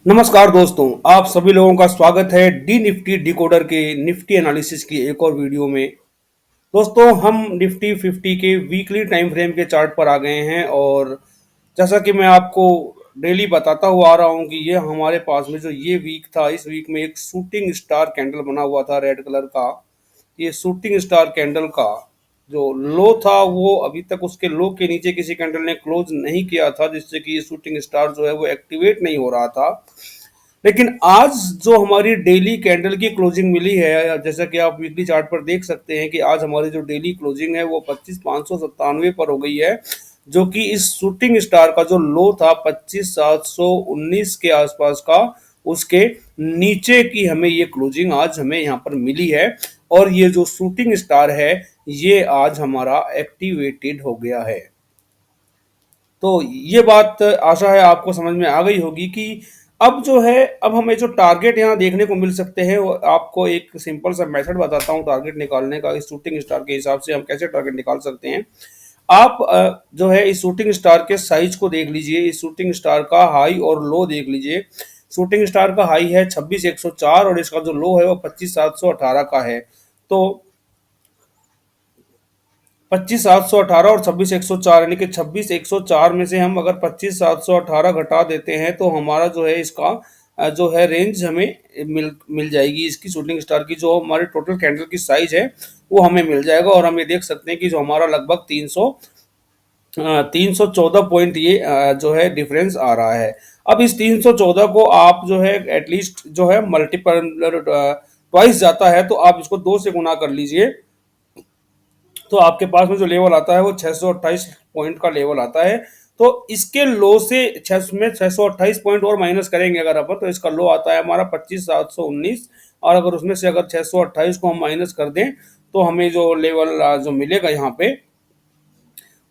नमस्कार दोस्तों, आप सभी लोगों का स्वागत है डी निफ्टी डिकोडर के निफ्टी एनालिसिस की एक और वीडियो में। दोस्तों, हम निफ्टी 50 के वीकली टाइम फ्रेम के चार्ट पर आ गए हैं और जैसा कि मैं आपको डेली बताता हुआ आ रहा हूं कि ये हमारे पास में जो ये वीक था, इस वीक में एक शूटिंग स्टार कैंडल बना हुआ था रेड कलर का। ये शूटिंग स्टार कैंडल का जो लो था वो अभी तक उसके लो के नीचे किसी कैंडल ने क्लोज नहीं किया था, जिससे कि ये शूटिंग स्टार जो है वो एक्टिवेट नहीं हो रहा था। लेकिन आज जो हमारी डेली कैंडल की क्लोजिंग मिली है, जैसा कि आप वीकली चार्ट पर देख सकते हैं कि आज हमारी जो डेली क्लोजिंग है वो 25,597 पर हो गई है, जो कि इस शूटिंग स्टार का जो लो था 25,719 के आसपास का, उसके नीचे की हमें ये क्लोजिंग आज हमें यहाँ पर मिली है। और ये जो शूटिंग स्टार है ये आज हमारा एक्टिवेटेड हो गया है। तो ये बात आशा है आपको समझ में आ गई होगी कि अब जो है, अब हमें जो टारगेट यहाँ देखने को मिल सकते हैं वो आपको एक सिंपल सा मेथड बताता हूँ टारगेट निकालने का। इस शूटिंग स्टार के हिसाब से हम कैसे टारगेट निकाल सकते हैं। आप जो है इस शूटिंग स्टार के साइज को देख लीजिए, इस शूटिंग स्टार का हाई और लो देख लीजिए। शूटिंग स्टार का हाई है 26,104 और इसका जो लो है वो 25,718 का है। तो 25,718 और 26,104, यानी कि 26,104 में से हम अगर 25,718 घटा देते हैं तो हमारा जो है इसका जो है रेंज हमें मिल मिल जाएगी। इसकी शूटिंग स्टार की जो हमारी टोटल कैंडल की साइज है वो हमें मिल जाएगा और हम ये देख सकते हैं कि जो हमारा लगभग 314 पॉइंट ये जो है डिफरेंस आ रहा है। अब इस 314 को आप जो है एटलीस्ट जो है मल्टीपल ट्वाइस जाता है, तो आप इसको 2 से गुना कर लीजिए, तो आपके पास में जो लेवल आता है वो 628 पॉइंट का लेवल आता है। तो इसके लो से 628 पॉइंट और माइनस करेंगे अगर अपन, तो इसका लो आता है हमारा 25,719। और अगर उसमें से अगर 628 को हम माइनस कर दें तो हमें जो लेवल जो मिलेगा यहाँ पे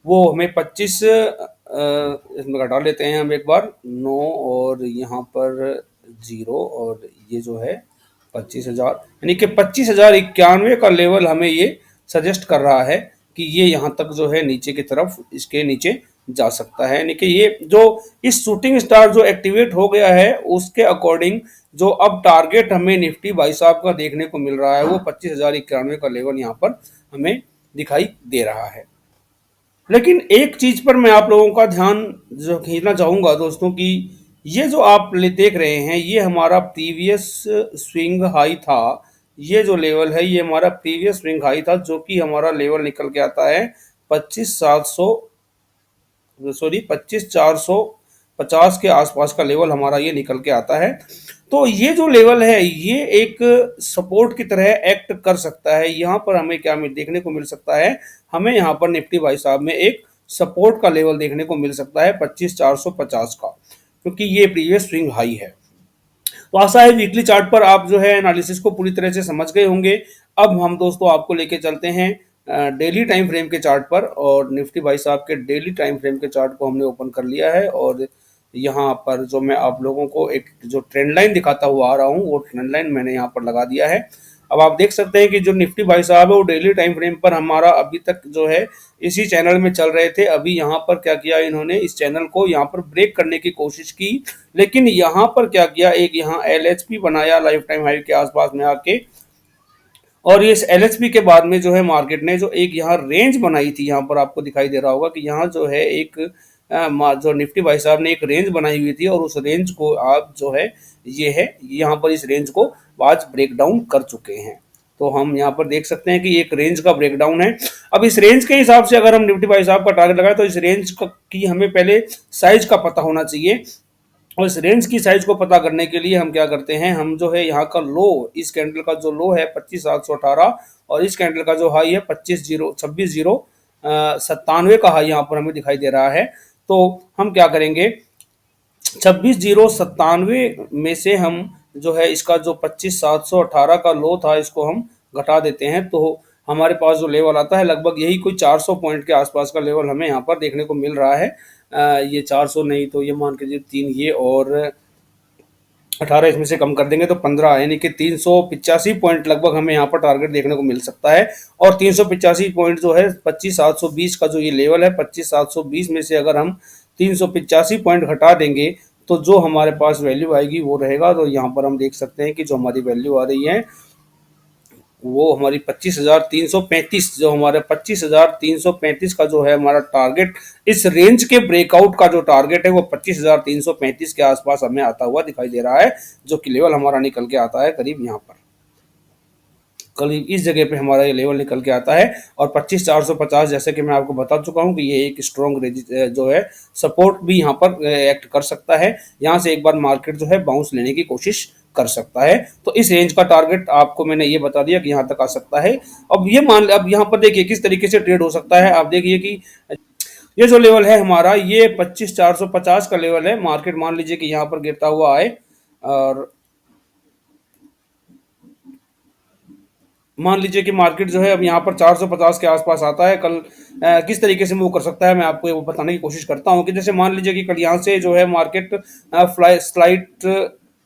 वो हमें 25, इसमें घटा लेते हैं हम एक बार 9 और यहाँ पर 0, और ये जो है 25,000, यानी कि 25,091 का लेवल हमें ये सजेस्ट कर रहा है कि ये यहाँ तक जो है नीचे की तरफ इसके नीचे जा सकता है। यानी कि ये जो इस शूटिंग स्टार जो एक्टिवेट हो गया है उसके अकॉर्डिंग जो अब टारगेट हमें निफ्टी भाई साहब का देखने को मिल रहा है वो 25,091 का लेवल यहाँ पर हमें दिखाई दे रहा है। लेकिन एक चीज पर मैं आप लोगों का ध्यान जो खींचना चाहूंगा दोस्तों कि ये जो आप देख रहे हैं ये हमारा प्रीवियस स्विंग हाई था। ये जो लेवल है ये हमारा प्रीवियस स्विंग हाई था, जो कि हमारा लेवल निकल के आता है 25,700, सॉरी 25,450 के आसपास का लेवल हमारा ये निकल के आता है। तो ये जो लेवल है ये एक सपोर्ट की तरह एक्ट कर सकता है। यहाँ पर हमें क्या देखने को मिल सकता है, हमें यहाँ पर निफ्टी भाई साहब में एक सपोर्ट का लेवल देखने को मिल सकता है 25,450 का, क्योंकि ये प्रीवियस स्विंग हाई है। तो आशा है वीकली चार्ट पर आप जो है एनालिसिस को पूरी तरह से समझ गए होंगे। अब हम दोस्तों आपको लेके चलते हैं डेली टाइम फ्रेम के चार्ट पर, और निफ्टी भाई साहब के डेली टाइम फ्रेम के चार्ट को हमने ओपन कर लिया है। और यहाँ पर जो मैं आप लोगों को एक जो ट्रेंड लाइन दिखाता हुआ आ रहा हूँ वो ट्रेंड लाइन मैंने यहाँ पर लगा दिया है। अब आप देख सकते हैं कि जो निफ्टी भाई साहब है वो डेली टाइम फ्रेम पर हमारा अभी तक जो है इसी चैनल में चल रहे थे। अभी यहाँ पर क्या किया इन्होंने, इस चैनल को यहाँ पर ब्रेक करने की कोशिश की, लेकिन यहाँ पर क्या किया, एक यहाँ एलएचपी बनाया लाइफ टाइम हाई के आसपास में आके, और इस एलएचपी के बाद में जो है मार्केट ने जो एक यहाँ रेंज बनाई थी, यहाँ पर आपको दिखाई दे रहा होगा कि यहाँ जो है एक जो निफ्टी भाई साहब ने एक रेंज बनाई हुई थी और उस रेंज को आप जो है ये है यहाँ पर इस रेंज को आज ब्रेक डाउन कर चुके हैं। तो हम यहाँ पर देख सकते हैं कि एक रेंज का ब्रेकडाउन है। अब इस रेंज के हिसाब से अगर हम निफ्टी भाई साहब का टारगेट लगाए तो इस रेंज की हमें पहले साइज का पता होना चाहिए, और इस रेंज की साइज को पता करने के लिए हम क्या करते हैं, हम जो है यहाँ का लो, इस कैंडल का जो लो है 25,718 और इस कैंडल का जो हाई है 26,097 का हाई यहाँ पर हमें दिखाई दे रहा है। तो हम क्या करेंगे, 26,097 में से हम जो है इसका जो 25,718 का लो था इसको हम घटा देते हैं, तो हमारे पास जो लेवल आता है लगभग यही कोई 400 पॉइंट के आसपास का लेवल हमें यहाँ पर देखने को मिल रहा है। ये 400 नहीं तो ये मान के 3 ये और 18 इसमें से कम कर देंगे तो 15, यानी कि 385 पॉइंट लगभग हमें यहाँ पर टारगेट देखने को मिल सकता है। और 385 पॉइंट जो है 25,720 का जो ये लेवल है, 25,720 में से अगर हम 385 पॉइंट घटा देंगे तो जो हमारे पास वैल्यू आएगी वो रहेगा। तो यहाँ पर हम देख सकते हैं कि जो हमारी वैल्यू आ रही है वो हमारी 25,335, जो हमारे 25,335 का जो है हमारा टारगेट, इस रेंज के ब्रेकआउट का जो टारगेट है वो 25,335 के आसपास हमें आता हुआ दिखाई दे रहा है, जो कि लेवल हमारा निकल के आता है करीब यहाँ पर, करीब इस जगह पे हमारा ये लेवल निकल के आता है। और 25,450 जैसे कि मैं आपको बता चुका हूँ कि ये एक स्ट्रॉन्ग जो है सपोर्ट भी यहाँ पर एक्ट कर सकता है। यहाँ से एक बार मार्केट जो है बाउंस लेने की कोशिश कर सकता है। तो इस रेंज का टारगेट आपको मैंने ये बता दिया कि यहाँ तक आ सकता है। अब यहाँ पर देखिए किस तरीके से ट्रेड हो सकता है। आप देखिए कि ये जो लेवल है हमारा, ये 25,450 का लेवल है। मार्केट मान लीजिए कि यहाँ पर गिरता हुआ आए और मान लीजिए कि मार्केट जो है अब यहाँ पर 450 के आसपास आता है। कल किस तरीके से मूव कर सकता है मैं आपको ये बताने की कोशिश करता हूँ कि जैसे मान लीजिए कि कल यहाँ से जो है मार्केट स्लाइट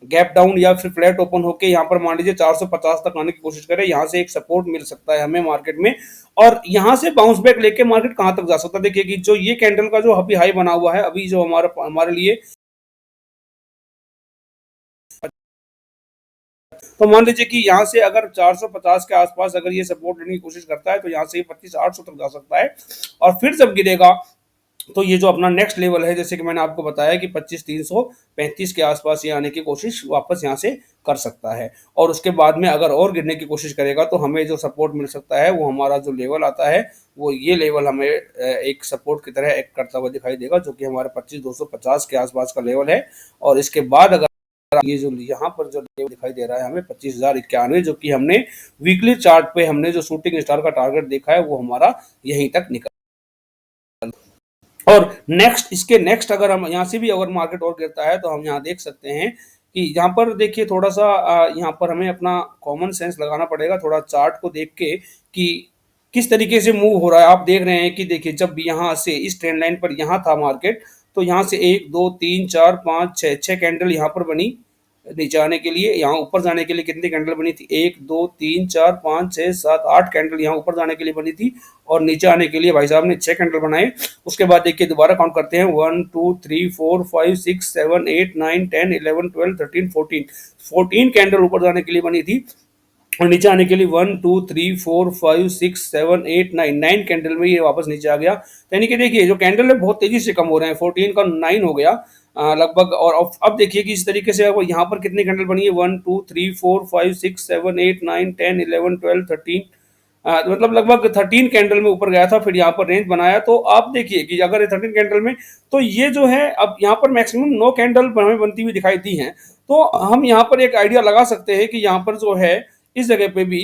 गैप डाउन या फिर फ्लैट ओपन होकर यहाँ पर मान लीजिए 450 तक आने की कोशिश करे। यहाँ से एक सपोर्ट मिल सकता है हमें मार्केट में, और यहाँ से बाउंस बैक लेके मार्केट कहाँ तक जा सकता है। देखिए कि जो ये कैंडल का जो अभी हाई बना हुआ है, अभी जो हमारे लिए, तो मान लीजिए कि यहाँ से अगर 450 के आसपास अगर ये सपोर्ट लेने की कोशिश करता है तो यहाँ से ये 25,800 तक जा सकता है। और फिर जब गिरेगा तो ये जो अपना नेक्स्ट लेवल है, जैसे कि मैंने आपको बताया कि 25,335 के आसपास ये आने की कोशिश वापस यहाँ से कर सकता है। और उसके बाद में अगर और गिरने की कोशिश करेगा तो हमें जो सपोर्ट मिल सकता है वो हमारा जो लेवल आता है वो ये लेवल हमें एक सपोर्ट की तरह एक्ट करता हुआ दिखाई देगा, जो कि हमारे 25,250 के आसपास का लेवल है। और इसके बाद अगर ये जो यहाँ पर जो लेवल दिखाई दे रहा है हमें 25,091, जो कि हमने वीकली चार्ट पे हमने जो शूटिंग स्टार का टारगेट देखा है वो हमारा यहीं तक निकल। और इसके नेक्स्ट अगर हम यहाँ से भी अगर मार्केट और गिरता है तो हम यहाँ देख सकते हैं कि यहाँ पर देखिए थोड़ा सा यहाँ पर हमें अपना कॉमन सेंस लगाना पड़ेगा, थोड़ा चार्ट को देख के कि किस तरीके से मूव हो रहा है। आप देख रहे हैं कि देखिए जब यहाँ से इस ट्रेंड लाइन पर यहाँ था मार्केट, तो यहाँ से 1 2 3 4 5 6 कैंडल यहाँ पर बनी नीचे आने के लिए। यहाँ ऊपर जाने के लिए कितनी कैंडल बनी थी? 1 2 3 4 5 6 7 8 कैंडल यहाँ ऊपर जाने के लिए बनी थी, और नीचे आने के लिए भाई साहब ने 6 कैंडल बनाए। उसके बाद देखिए दोबारा काउंट करते हैं, 1 2 3 4 5 6 7 8 9 10 11 12 13 14, 14 कैंडल ऊपर जाने के लिए बनी थी, और नीचे आने के लिए 1 2 3 4 5 6 7 8 9 9 कैंडल में ये वापस नीचे आ गया। यानी कि देखिए जो कैंडल है बहुत तेजी से कम हो रहे हैं, 14 का 9 हो गया लगभग। और अब देखिए कि इस तरीके से यहाँ पर कितनी कैंडल बनी है, 1 2 3 4 5 6 7 8 9 10 11 12 13 मतलब लगभग 13 कैंडल में ऊपर गया था, फिर यहाँ पर रेंज बनाया। तो आप देखिए कि अगर 13 कैंडल में, तो ये जो है अब यहाँ पर मैक्सिमम 9 कैंडल हमें बनती हुई दिखाई दी हैं। तो हम यहाँ पर एक आइडिया लगा सकते हैं कि यहाँ पर जो है इस जगह पे भी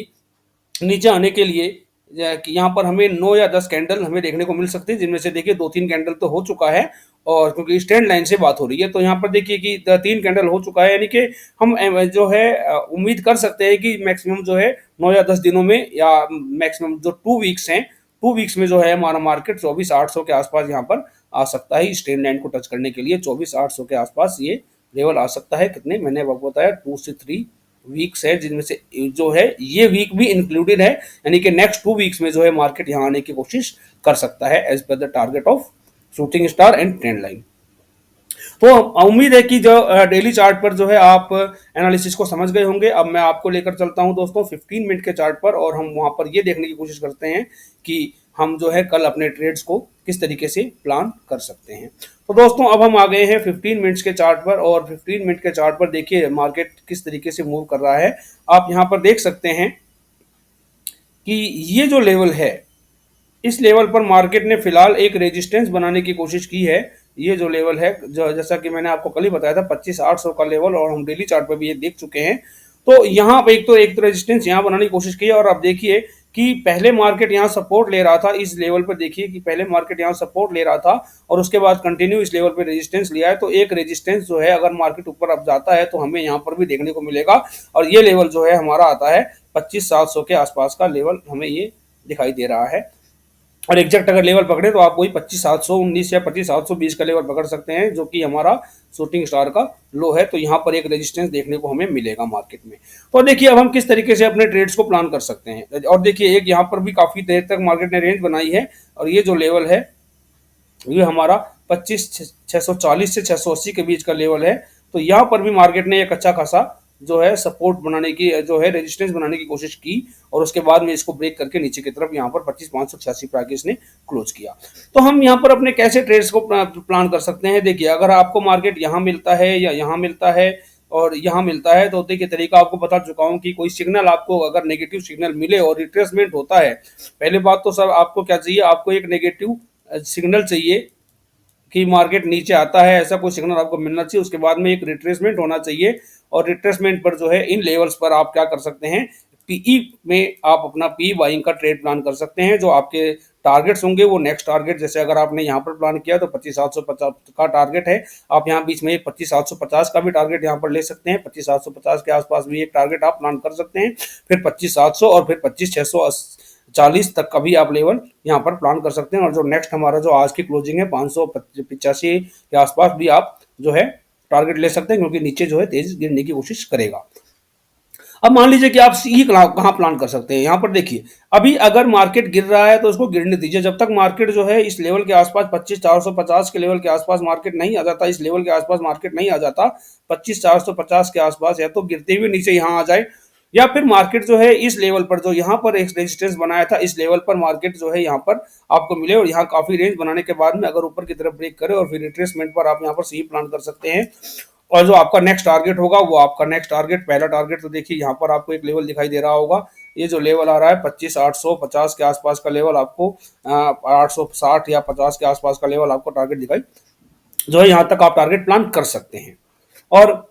नीचे आने के लिए कि यहाँ पर हमें 9 या 10 कैंडल हमें देखने को मिल सकते हैं, जिनमें से देखिए 2 3 कैंडल तो हो चुका है, और क्योंकि स्टैंड लाइन से बात हो रही है तो यहाँ पर देखिए कि 3 कैंडल हो चुका है। यानी कि हम जो है उम्मीद कर सकते हैं कि मैक्सिमम जो है 9 या 10 दिनों में, या मैक्सिमम जो 2 वीक्स हैं, 2 वीक्स में जो है हमारा मार्केट 24,800 के आसपास यहाँ पर आ सकता है। स्टैंड लाइन को टच करने के लिए 24,800 के आसपास ये लेवल आ सकता है। कितने मैंने आपको बताया, 2 से 3 वीक्स है, जिनमें से जो है ये वीक भी इंक्लूडेड है। यानी कि नेक्स्ट 2 वीक्स में जो है मार्केट यहाँ आने की कोशिश कर सकता है as per the target of shooting star and trend line. तो उम्मीद है कि जो डेली चार्ट पर जो है आप एनालिसिस को समझ गए होंगे। अब मैं आपको लेकर चलता हूं दोस्तों 15 मिनट के चार्ट पर, और हम वहां पर ये देखने की कोशिश करते हैं कि हम जो है कल अपने ट्रेड्स को किस तरीके से प्लान कर सकते हैं। तो दोस्तों अब हम आ गए हैं 15 मिनट्स के चार्ट पर, और 15 मिनट के चार्ट पर देखिए मार्केट किस तरीके से मूव कर रहा है। आप यहाँ पर देख सकते हैं कि ये जो लेवल है, इस लेवल पर मार्केट ने फिलहाल एक रेजिस्टेंस बनाने की कोशिश की है। ये जो लेवल है, जो जैसा कि मैंने आपको कल ही बताया था 25,800 का लेवल, और हम डेली चार्ट पर भी ये देख चुके हैं। तो यहाँ पे एक तो रेजिस्टेंस यहाँ बनाने की कोशिश की है, और आप देखिए कि पहले मार्केट यहाँ सपोर्ट ले रहा था इस लेवल पर। देखिए कि पहले मार्केट यहाँ सपोर्ट ले रहा था और उसके बाद कंटिन्यू इस लेवल पर रेजिस्टेंस लिया है। तो एक रेजिस्टेंस जो है अगर मार्केट ऊपर अब जाता है तो हमें यहाँ पर भी देखने को मिलेगा, और ये लेवल जो है हमारा आता है 25,700 के आसपास का लेवल हमें ये दिखाई दे रहा है। और एग्जैक्ट अगर लेवल पकड़े तो आप वही 25,719 या 25,720 का लेवल पकड़ सकते हैं, जो कि हमारा शूटिंग स्टार का लो है। तो यहाँ पर एक रेजिस्टेंस देखने को हमें मिलेगा मार्केट में। तो देखिए अब हम किस तरीके से अपने ट्रेड्स को प्लान कर सकते हैं। और देखिए एक यहाँ पर भी काफी देर तक मार्केट ने रेंज बनाई है, और ये जो लेवल है ये हमारा 25 640 से 680 के बीच का लेवल है। तो यहाँ पर भी मार्केट ने एक अच्छा खासा जो है सपोर्ट बनाने की जो है रेजिस्टेंस बनाने की कोशिश की और उसके बाद में इसको ब्रेक करके नीचे की तरफ यहाँ पर 25,586 पे आके इसने क्लोज किया। तो हम यहाँ पर अपने कैसे ट्रेड्स को प्लान कर सकते हैं। देखिए, अगर आपको मार्केट यहाँ मिलता है या यहाँ मिलता है और यहाँ मिलता है तो देखिए तरीका आपको बता चुका हूँ कि कोई सिग्नल आपको अगर नेगेटिव सिग्नल मिले और रिट्रेसमेंट होता है, पहले बात तो सर आपको क्या चाहिए, आपको एक नेगेटिव सिग्नल चाहिए कि मार्केट नीचे आता है, ऐसा कोई सिग्नल आपको मिलना चाहिए। उसके बाद में एक रिट्रेसमेंट होना चाहिए और रिट्रेसमेंट पर जो है इन लेवल्स पर आप क्या कर सकते हैं, पीई में आप अपना पी बाइंग का ट्रेड प्लान कर सकते हैं। जो आपके टारगेट्स होंगे वो नेक्स्ट टारगेट, जैसे अगर आपने यहाँ पर प्लान किया तो 25,750 का टारगेट है, आप यहाँ बीच में एक 25,750 का भी टारगेट यहाँ पर ले सकते हैं। 25,750 के आसपास भी एक टारगेट आप प्लान कर सकते हैं, फिर 25,700 और फिर 25,640 तक का भी आप लेवल यहाँ पर प्लान कर सकते हैं। और जो नेक्स्ट हमारा जो आज की क्लोजिंग है 585 के आसपास भी आप जो है टारगेट ले सकते हैं, क्योंकि नीचे जो है तेज गिरने की कोशिश करेगा। अब मान लीजिए कि आप सी कहाँ प्लान कर सकते हैं। यहाँ पर देखिए, अभी अगर मार्केट गिर रहा है तो उसको गिरने दीजिए, जब तक मार्केट जो है इस लेवल के आसपास 25,450 के लेवल के आसपास मार्केट नहीं आ जाता, इस लेवल के आसपास मार्केट नहीं आ जाता 25,450 के आसपास, या तो गिरते हुए नीचे यहाँ आ जाए या फिर मार्केट जो है इस लेवल पर जो यहाँ पर एक रेजिस्टेंस बनाया था, इस लेवल पर मार्केट जो है यहाँ पर आपको मिले और यहाँ काफी रेंज बनाने के बाद में अगर ऊपर की तरफ ब्रेक करे और फिर रिट्रेसमेंट पर आप यहाँ पर सी प्लान कर सकते हैं। और जो आपका नेक्स्ट टारगेट होगा वो आपका नेक्स्ट टारगेट, पहला टारगेट तो देखिए यहाँ पर आपको एक लेवल दिखाई दे रहा होगा, ये जो लेवल आ रहा है 25,850 के आसपास का लेवल आपको 860 या 50 के आसपास का लेवल आपको टारगेट दिखाई जो है, यहाँ तक आप टारगेट प्लान कर सकते हैं। और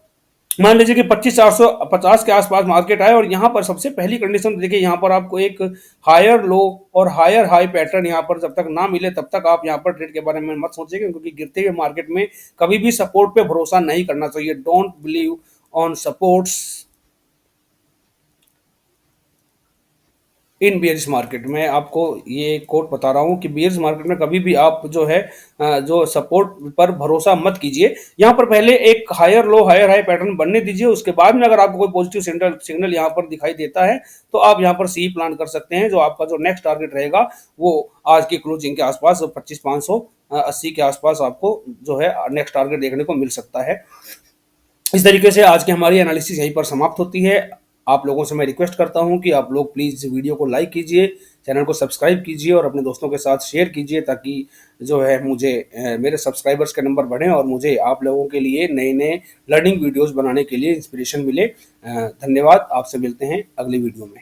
मान लीजिए कि 25,450 के आसपास मार्केट आए और यहाँ पर सबसे पहली कंडीशन तो देखिए, यहाँ पर आपको एक हायर लो और हायर हाई पैटर्न यहाँ पर जब तक ना मिले तब तक आप यहाँ पर ट्रेड के बारे में मत सोचिएगा, क्योंकि गिरते हुए मार्केट में कभी भी सपोर्ट पे भरोसा नहीं करना चाहिए। Don't believe on supports in bears market में। आपको ये कोट बता रहा हूँ कि बियर्स मार्केट में कभी भी आप जो है जो सपोर्ट पर भरोसा मत कीजिए। यहाँ पर पहले एक higher low higher high pattern बनने दीजिए, उसके बाद में अगर आपको कोई पॉजिटिव सिग्नल यहाँ पर दिखाई देता है तो आप यहाँ पर सी प्लान कर सकते हैं। जो आपका जो नेक्स्ट टारगेट रहेगा वो आज की क्लोजिंग के आसपास 25,580 के आसपास आपको जो है नेक्स्ट टारगेट देखने को मिल सकता है। इस तरीके से आज की हमारी एनालिसिस यहीं पर समाप्त होती है। आप लोगों से मैं रिक्वेस्ट करता हूं कि आप लोग प्लीज़ वीडियो को लाइक कीजिए, चैनल को सब्सक्राइब कीजिए और अपने दोस्तों के साथ शेयर कीजिए, ताकि जो है मुझे मेरे सब्सक्राइबर्स के नंबर बढ़ें और मुझे आप लोगों के लिए नए नए लर्निंग वीडियोस बनाने के लिए इंस्पिरेशन मिले। धन्यवाद। आपसे मिलते हैं अगली वीडियो में।